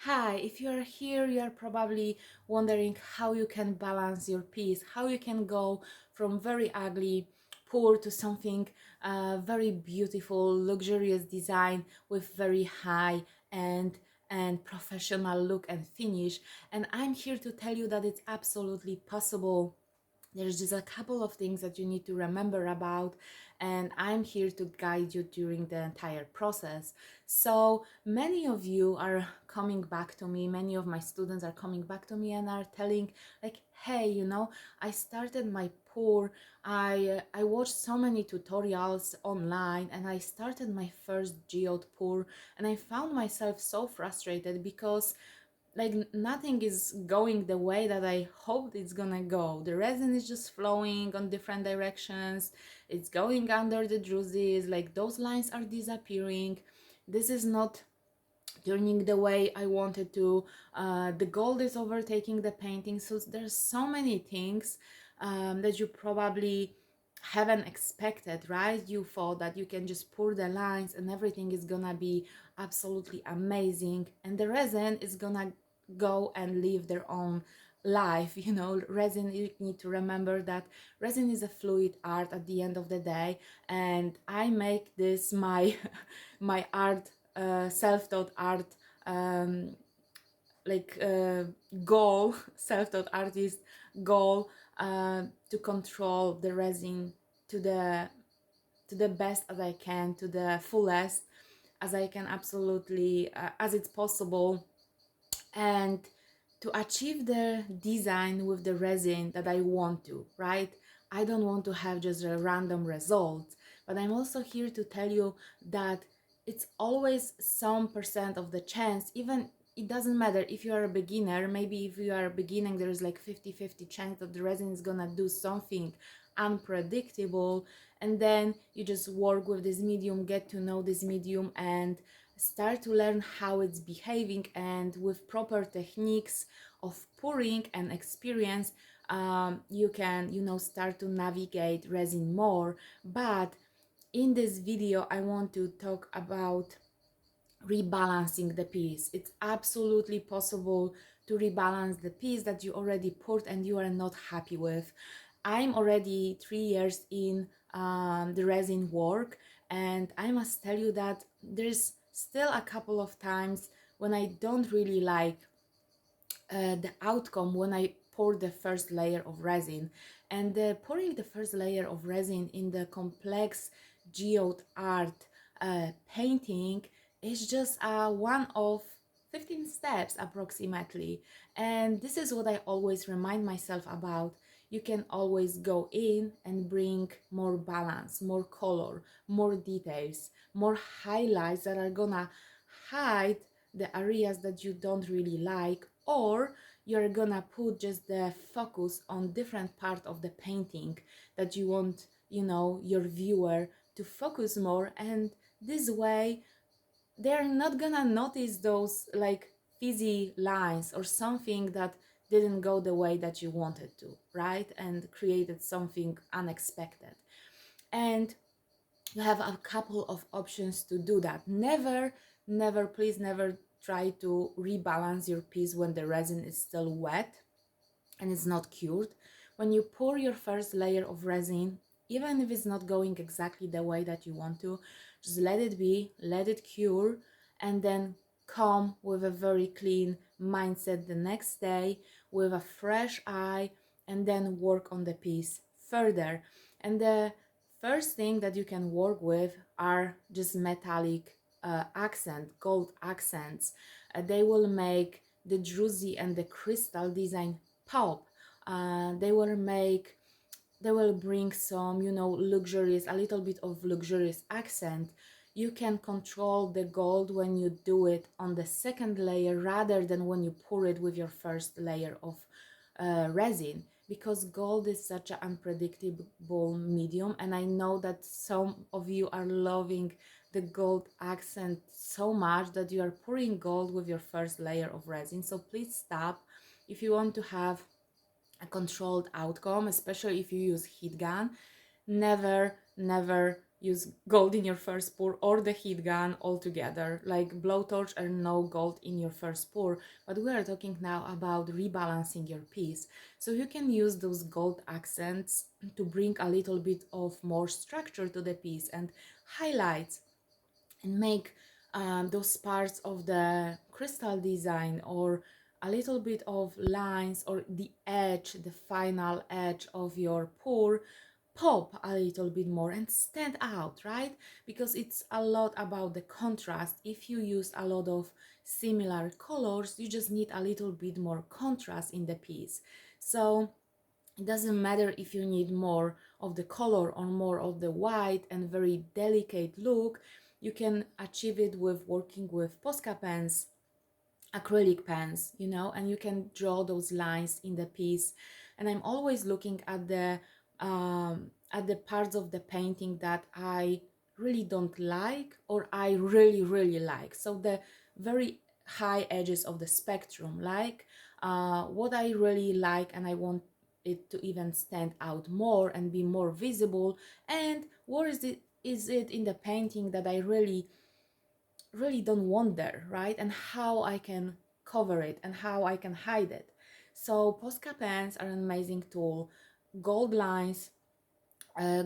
Hi, if you are here, you are probably wondering how you can balance your piece, how you can go from very ugly, poor to something very beautiful, luxurious design with very high and professional look and finish. And I'm here to tell you that it's absolutely possible. There's just a couple of things that you need to remember about, and I'm here to guide you during the entire process. So many of you are coming back to me, many of my students are coming back to me and are telling like, hey, I started my pour. I watched so many tutorials online and I started my first geode pour, and I found myself so frustrated because like nothing is going the way that I hoped it's gonna go. The resin is just flowing on different directions. It's going under the druzes, like those lines are disappearing. This is not turning the way I wanted to. The gold is overtaking the painting. So there's so many things that you probably haven't expected, right? You thought that you can just pour the lines and everything is gonna be absolutely amazing, and the resin is gonna go and live their own life. Resin, you need to remember that resin is a fluid art at the end of the day, and I make this my my art, self-taught art, um, like goal, self-taught artist goal, to control the resin to the best as I can, to the fullest as I can, absolutely, as it's possible, and to achieve the design with the resin that I want to, right? I don't want to have just a random result, but I'm also here to tell you that it's always some percent of the chance. Even it doesn't matter if you are a beginner. Maybe if you are beginning, there's like 50-50 chance that the resin is gonna do something unpredictable, and then you just work with this medium, get to know this medium, and start to learn how it's behaving, and with proper techniques of pouring and experience, you can start to navigate resin more. But in this video I want to talk about rebalancing the piece. It's absolutely possible to rebalance the piece that you already poured and you are not happy with. I'm already 3 years in the resin work, and I must tell you that there's still a couple of times when I don't really like the outcome when I pour the first layer of resin. And pouring the first layer of resin in the complex geode art painting is just one of 15 steps approximately. And this is what I always remind myself about. You can always go in and bring more balance, more color, more details, more highlights that are gonna hide the areas that you don't really like, or you're gonna put just the focus on different part of the painting that you want your viewer to focus more, and this way they're not gonna notice those like fizzy lines or something that didn't go the way that you wanted to, right? And created something unexpected. And you have a couple of options to do that. Never, please never try to rebalance your piece when the resin is still wet and it's not cured. When you pour your first layer of resin, even if it's not going exactly the way that you want to, just let it be, let it cure, and then come with a very clean mindset the next day with a fresh eye, and then work on the piece further. And the first thing that you can work with are just metallic gold accents. They will make the druzy and the crystal design pop. They will bring some, luxurious, a little bit of luxurious accent. You can control the gold when you do it on the second layer rather than when you pour it with your first layer of resin, because gold is such an unpredictable medium, and I know that some of you are loving the gold accent so much that you are pouring gold with your first layer of resin. So please stop. If you want to have a controlled outcome, especially if you use heat gun, never use gold in your first pour or the heat gun altogether, like blowtorch and no gold in your first pour. But we are talking now about rebalancing your piece. So you can use those gold accents to bring a little bit of more structure to the piece and highlights, and make those parts of the crystal design or a little bit of lines or the edge, the final edge of your pour pop a little bit more and stand out, right? Because it's a lot about the contrast. If you use a lot of similar colors, you just need a little bit more contrast in the piece. So it doesn't matter if you need more of the color or more of the white and very delicate look. You can achieve it with working with posca pens, acrylic pens, you know, and you can draw those lines in the piece. And I'm always looking at the parts of the painting that I really don't like or I really like. So the very high edges of the spectrum, like what I really like and I want it to even stand out more and be more visible, and what is it in the painting that I really don't want there, right? And how I can cover it and how I can hide it. So Posca pens are an amazing tool. Gold lines,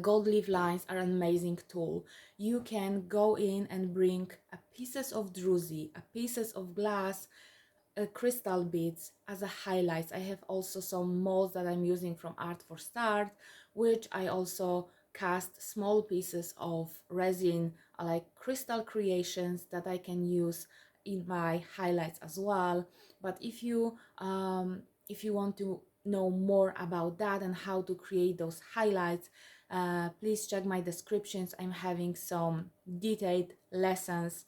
gold leaf lines are an amazing tool. You can go in and bring a pieces of druzy, a pieces of glass, crystal beads as a highlights. I have also some molds that I'm using from Art for Start, which I also cast small pieces of resin, like crystal creations that I can use in my highlights as well. But if you want to know more about that and how to create those highlights, please check my descriptions. I'm having some detailed lessons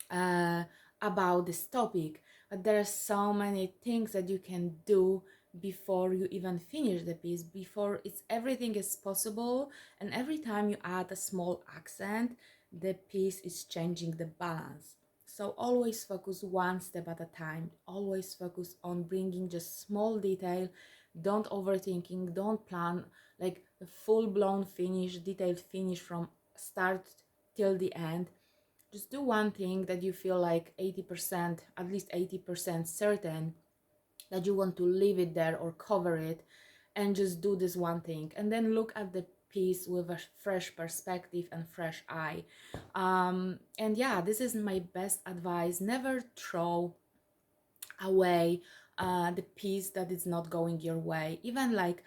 uh, about this topic, but there are so many things that you can do before you even finish the piece, before it's everything is possible. And every time you add a small accent, the piece is changing the balance. So always focus one step at a time, always focus on bringing just small detail. Don't overthinking, don't plan like a full-blown finish, detailed finish from start till the end. Just do one thing that you feel like 80%, at least 80% certain that you want to leave it there or cover it, and just do this one thing. And then look at the piece with a fresh perspective and fresh eye. And yeah, this is my best advice. Never throw away the piece that is not going your way. Even like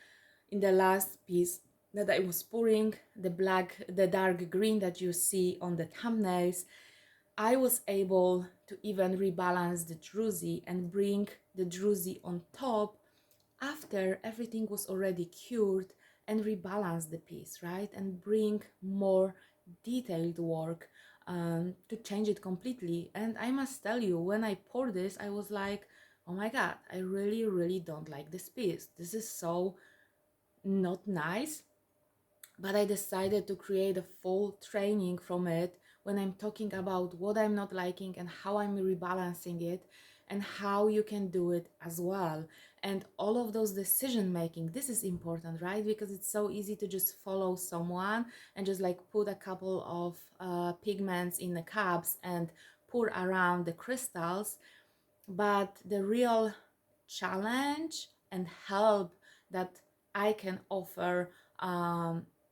in the last piece that I was pouring, the dark green that you see on the thumbnails, I was able to even rebalance the druzy and bring the druzy on top after everything was already cured, and rebalance the piece, right? And bring more detailed work to change it completely. And I must tell you, when I poured this, I was like, oh my God, I really don't like this piece. This is so not nice. But I decided to create a full training from it when I'm talking about what I'm not liking and how I'm rebalancing it and how you can do it as well. And all of those decision making, this is important, right? Because it's so easy to just follow someone and just like put a couple of pigments in the cups and pour around the crystals. But the real challenge and help that I can offer,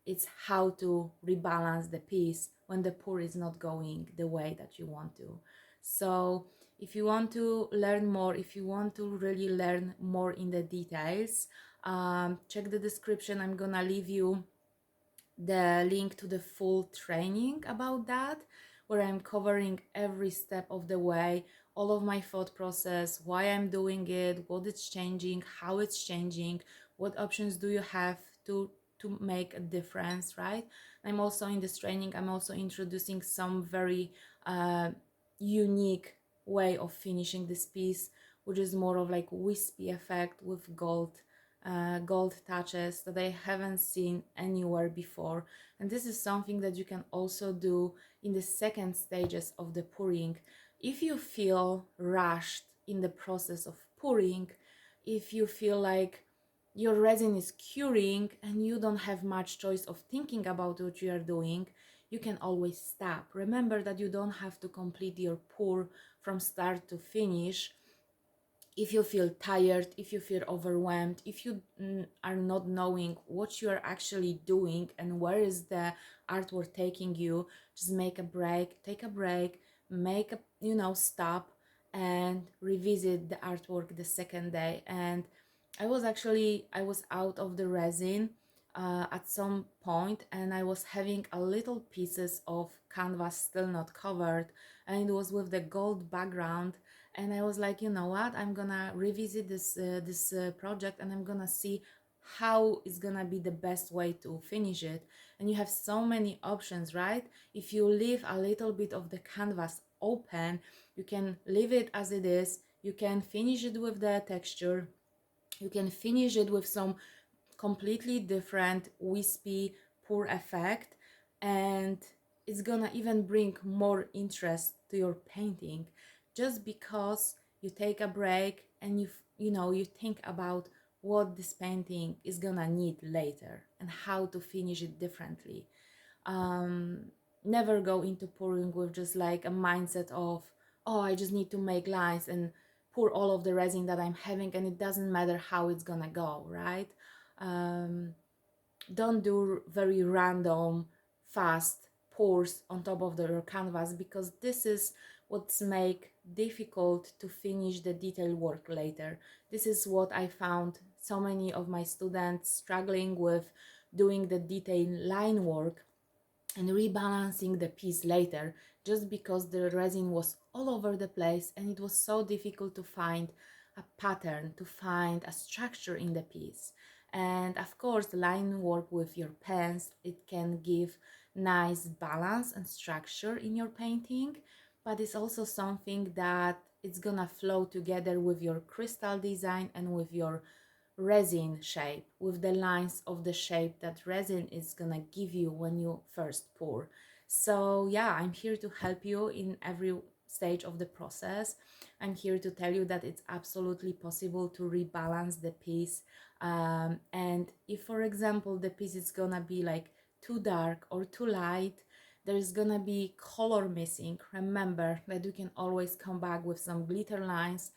it's how to rebalance the piece when the pour is not going the way that you want to. So if you want to learn more, if you want to really learn more in the details, check the description. I'm gonna leave you the link to the full training about that, where I'm covering every step of the way, all of my thought process, why I'm doing it, what it's changing, how it's changing, what options do you have to make a difference, right? I'm also in this training, I'm also introducing some very unique way of finishing this piece, which is more of like wispy effect with gold touches that I haven't seen anywhere before. And this is something that you can also do in the second stages of the pouring. If you feel rushed in the process of pouring, if you feel like your resin is curing and you don't have much choice of thinking about what you are doing, you can always stop. Remember that you don't have to complete your pour from start to finish. If you feel tired, if you feel overwhelmed, if you are not knowing what you are actually doing and where is the artwork taking you, just make a break, take a break, make a, stop and revisit the artwork the second day. And I was out of the resin at some point, and I was having a little pieces of canvas still not covered, and it was with the gold background. And I was like, you know what, I'm gonna revisit this project, and I'm gonna see how it's gonna be the best way to finish it. And you have so many options, right? If you leave a little bit of the canvas open, you can leave it as it is, you can finish it with the texture, you can finish it with some completely different wispy pour effect, and it's gonna even bring more interest to your painting, just because you take a break and you think about what this painting is gonna need later and how to finish it differently. um, Never go into pouring with just like a mindset of, oh, I just need to make lines and pour all of the resin that I'm having, and it doesn't matter how it's gonna go, right? um, don't do very random fast pours on top of your canvas, because this is what's make difficult to finish the detail work later. This is what I found so many of my students struggling with, doing the detail line work and rebalancing the piece later, just because the resin was all over the place and it was so difficult to find a pattern, to find a structure in the piece. And of course, the line work with your pens, it can give nice balance and structure in your painting, but it's also something that it's gonna flow together with your crystal design and with your resin shape, with the lines of the shape that resin is gonna give you when you first pour. So yeah, I'm here to help you in every stage of the process. I'm here to tell you that it's absolutely possible to rebalance the piece. And if, for example, the piece is gonna be like too dark or too light, there's gonna be color missing, remember that you can always come back with some glitter lines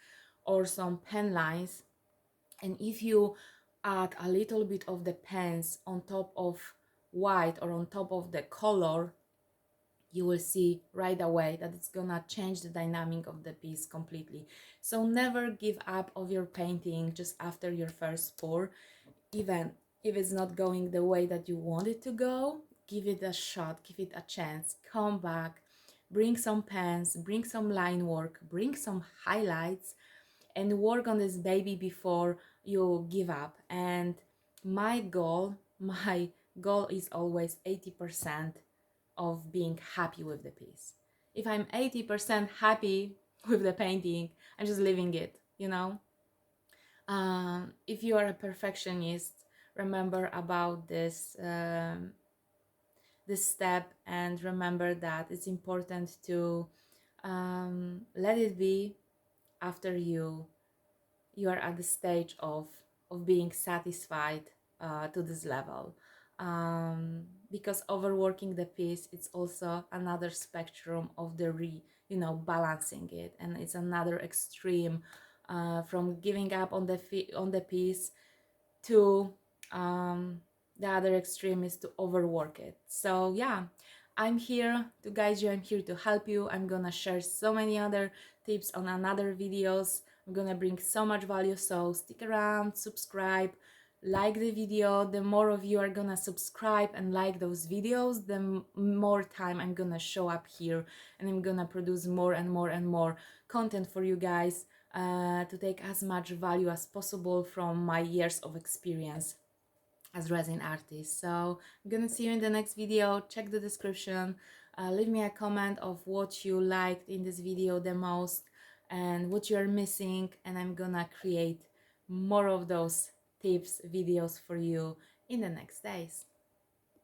or some pen lines. And if you add a little bit of the pens on top of white or on top of the color, you will see right away that it's gonna change the dynamic of the piece completely. So never give up of your painting just after your first pour. Even if it's not going the way that you want it to go, give it a shot, give it a chance, come back, bring some pens, bring some line work, bring some highlights, and work on this baby before you give up. And my goal is always 80% of being happy with the piece. If I'm 80% happy with the painting, I'm just leaving it. If you are a perfectionist, remember about this step, and remember that it's important to let it be after you are at the stage of being satisfied to this level. Because overworking the piece, it's also another spectrum of the balancing it, and it's another extreme, from giving up on the piece to the other extreme is to overwork it. So yeah, I'm here to guide you, I'm here to help you. I'm gonna share so many other tips on another videos. I'm gonna bring so much value, so stick around, subscribe, like the video. The more of you are gonna subscribe and like those videos, the more time I'm gonna show up here, and I'm gonna produce more and more and more content for you guys, to take as much value as possible from my years of experience as resin artist. So I'm gonna see you in the next video. Check the description, leave me a comment of what you liked in this video the most and what you are missing, and I'm gonna create more of those tips videos for you in the next days.